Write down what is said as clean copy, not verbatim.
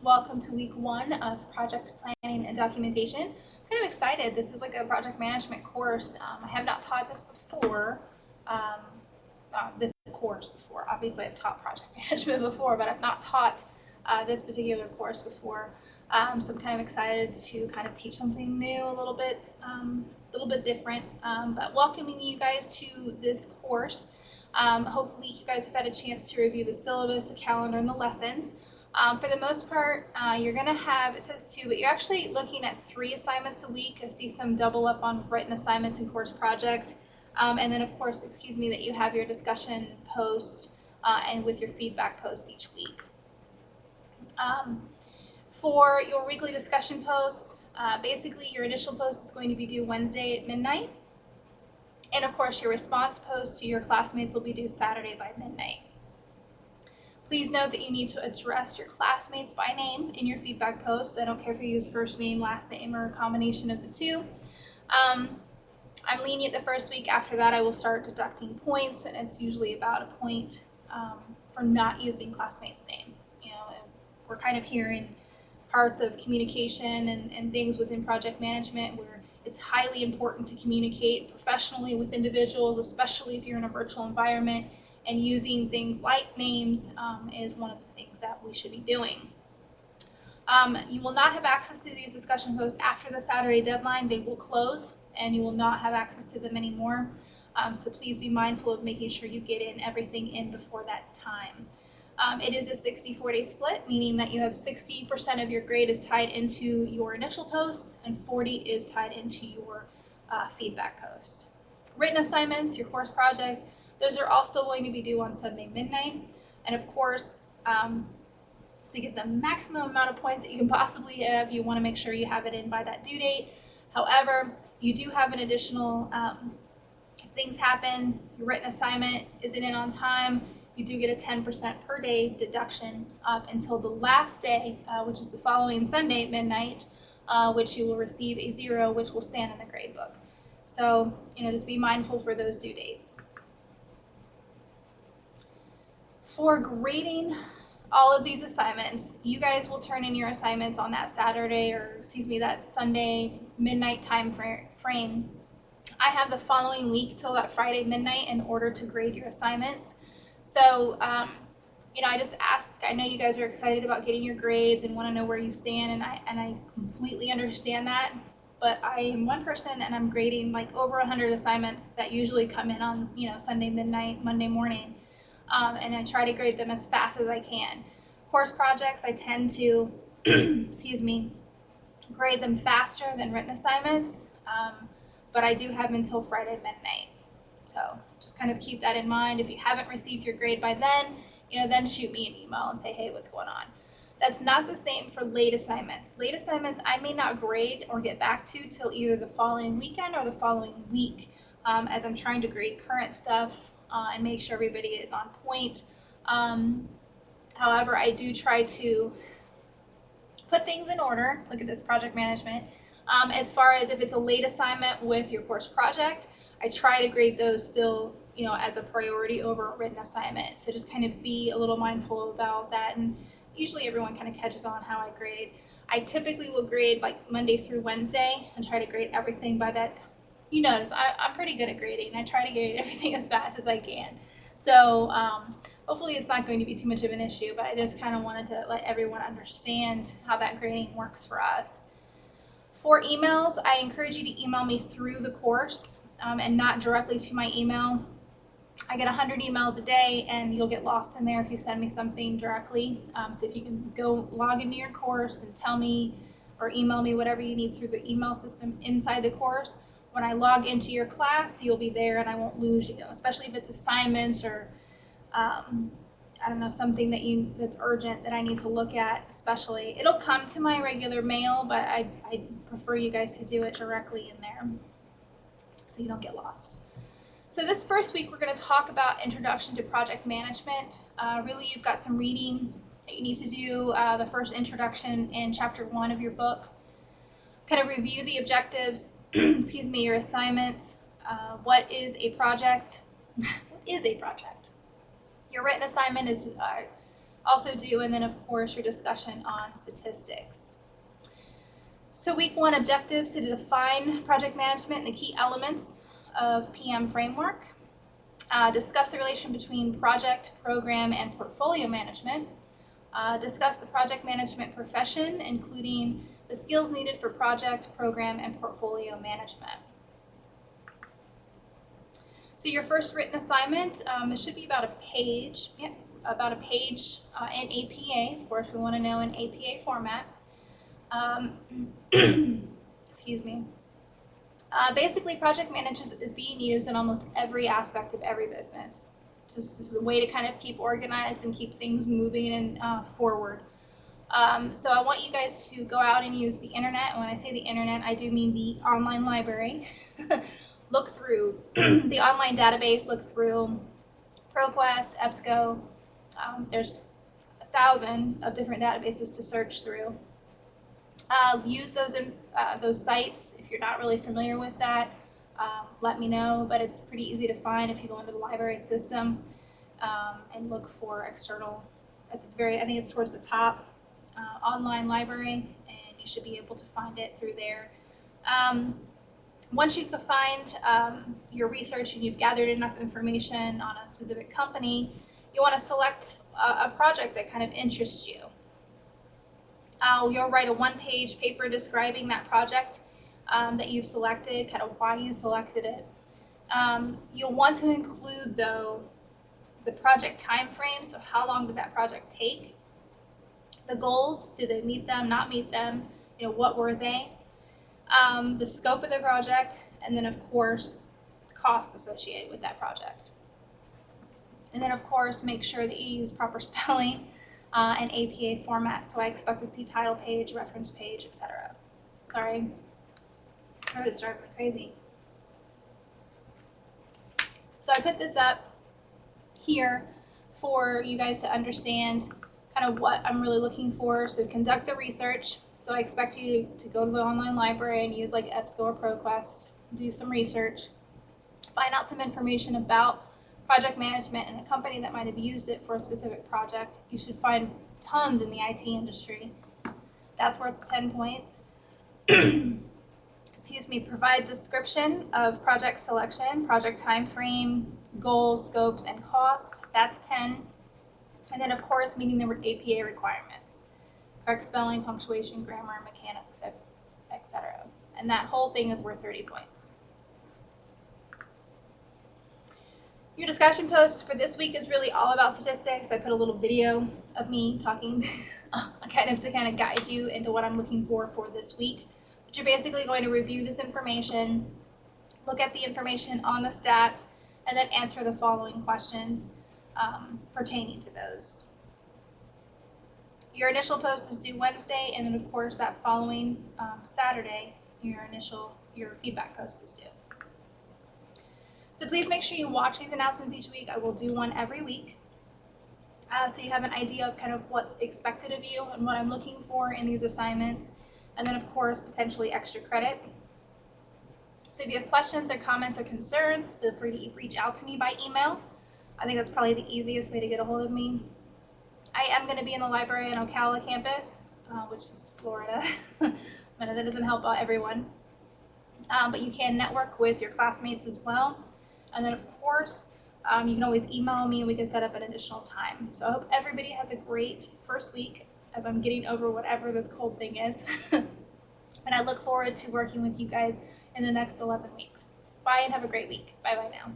Welcome to week 1 of project planning and documentation. I'm kind of excited. This is like a project management course. I have not taught this before, this course before. Obviously, I've taught project management before, but I've not taught this particular course before. So I'm kind of excited to kind of teach something new, a little bit different. But welcoming you guys to this course. Hopefully, you guys have had a chance to review the syllabus, the calendar, and the lessons. For the most part, you're going to have, it says 2, but you're actually looking at 3 assignments a week. I see some double up on written assignments and course projects. And then, of course, that you have your discussion post and with your feedback post each week. For your weekly discussion posts, basically your initial post is going to be due Wednesday at midnight. And, of course, your response post to your classmates will be due Saturday by midnight. Please note that you need to address your classmates by name in your feedback posts. I don't care if you use first name, last name, or a combination of the two. I'm lenient the first week. After that, I will start deducting points, and it's usually about a point for not using classmates' name. We're kind of hearing parts of communication and things within project management where it's highly important to communicate professionally with individuals, especially if you're in a virtual environment. And using things like names is one of the things that we should be doing. You will not have access to these discussion posts after the Saturday deadline. They will close and you will not have access to them anymore. So please be mindful of making sure you get everything in before that time. It is a 64-day split, meaning that you have 60% of your grade is tied into your initial post and 40 is tied into your feedback post. Written assignments, your course projects, those are all still going to be due on Sunday midnight. And of course, to get the maximum amount of points that you can possibly have, you want to make sure you have it in by that due date. However, you do have an additional, if things happen, your written assignment isn't in on time, you do get a 10% per day deduction up until the last day, which is the following Sunday at midnight, which you will receive a 0, which will stand in the grade book. So, just be mindful for those due dates. For grading all of these assignments, you guys will turn in your assignments on that that Sunday midnight time frame. I have the following week till that Friday midnight in order to grade your assignments. So, I just ask, I know you guys are excited about getting your grades and want to know where you stand, and I completely understand that, but I am one person and I'm grading like over 100 assignments that usually come in on, Sunday midnight, Monday morning. And I try to grade them as fast as I can. Course projects, I tend to, grade them faster than written assignments, but I do have them until Friday midnight. So just kind of keep that in mind. If you haven't received your grade by then, then shoot me an email and say, hey, what's going on? That's not the same for late assignments. Late assignments, I may not grade or get back to till either the following weekend or the following week, as I'm trying to grade current stuff and make sure everybody is on point. However, I do try to put things in order. Look at this, project management. As far as if it's a late assignment with your course project, I try to grade those still, as a priority over a written assignment. So just kind of be a little mindful about that. And usually everyone kind of catches on how I grade. I typically will grade like Monday through Wednesday and try to grade everything by that. You notice I'm pretty good at grading. I try to grade everything as fast as I can. So hopefully it's not going to be too much of an issue, but I just kind of wanted to let everyone understand how that grading works for us. For emails, I encourage you to email me through the course and not directly to my email. I get 100 emails a day and you'll get lost in there if you send me something directly. So if you can go log into your course and tell me or email me whatever you need through the email system inside the course, when I log into your class, you'll be there and I won't lose you, especially if it's assignments or, something that's urgent that I need to look at, especially. It'll come to my regular mail, but I prefer you guys to do it directly in there so you don't get lost. So this first week, we're going to talk about Introduction to Project Management. Really, you've got some reading that you need to do, the first introduction in Chapter 1 of your book. Kind of review the objectives, your assignments. What is a project? What is a project? Your written assignment is also due, and then of course your discussion on statistics. So week 1 objectives to define project management and the key elements of PM framework. Discuss the relation between project, program, and portfolio management. Discuss the project management profession, including the skills needed for project, program, and portfolio management. So your first written assignment, it should be about a page, in APA. Of course, we want to know in APA format. Excuse me. Basically, project management is being used in almost every aspect of every business. Just as a way to kind of keep organized and keep things moving and forward. So I want you guys to go out and use the internet. And when I say the internet, I do mean the online library. Look through the online database, look through ProQuest, EBSCO. There's 1,000 of different databases to search through. Use those sites. If you're not really familiar with that, let me know, but it's pretty easy to find if you go into the library system and look for external, at the very, I think it's towards the top, online library, and you should be able to find it through there. Once you can find your research and you've gathered enough information on a specific company, you want to select a project that kind of interests you. You'll write a one-page paper describing that project that you've selected, kind of why you selected it. You'll want to include, though, the project time frame, so how long did that project take? The goals, did they meet them, not meet them? You know, what were they? The scope of the project, and then, of course, costs associated with that project. And then, of course, make sure that you use proper spelling and APA format. So I expect to see title page, reference page, etc. Sorry, throat is driving me crazy. So I put this up here for you guys to understand kind of what I'm really looking for. So conduct the research. So I expect you to go to the online library and use like EBSCO or ProQuest, do some research, find out some information about project management and a company that might have used it for a specific project. You should find tons in the IT industry. That's worth 10 points. Excuse me, provide description of project selection, project time frame, goals, scopes, and costs. That's 10. And then, of course, meeting the APA requirements. Correct spelling, punctuation, grammar, mechanics, etc. And that whole thing is worth 30 points. Your discussion post for this week is really all about statistics. I put a little video of me talking kind of guide you into what I'm looking for this week. But you're basically going to review this information, look at the information on the stats, and then answer the following questions pertaining to those. Your initial post is due Wednesday, and then of course that following Saturday, your feedback post is due. So please make sure you watch these announcements each week. I will do one every week. So you have an idea of kind of what's expected of you and what I'm looking for in these assignments. And then of course, potentially extra credit. So if you have questions or comments or concerns, feel free to reach out to me by email. I think that's probably the easiest way to get a hold of me. I am going to be in the library on Ocala campus, which is Florida. But that doesn't help out everyone. But you can network with your classmates as well. And then, of course, you can always email me and we can set up an additional time. So I hope everybody has a great first week as I'm getting over whatever this cold thing is. And I look forward to working with you guys in the next 11 weeks. Bye and have a great week. Bye-bye now.